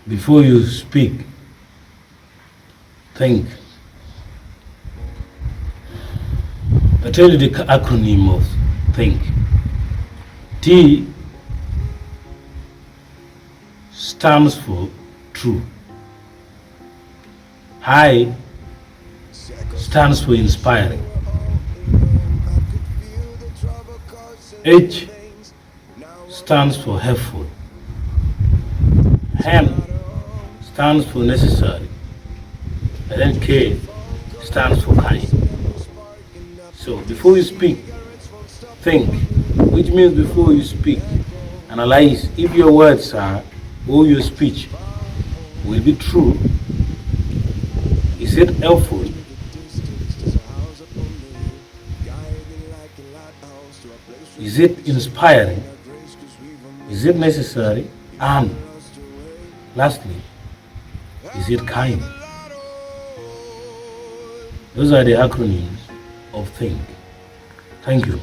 Before you speak, think. I tell you the acronym of think. T stands for true. I stands for inspiring. H stands for helpful. N stands for necessary. And then K stands for kind. So before you speak, think, which means before you speak, analyze if your words are, or your speech will be true. Is it helpful? Is it inspiring? Is it necessary? And lastly, is it kind? Those are the acronyms of think. Thank you.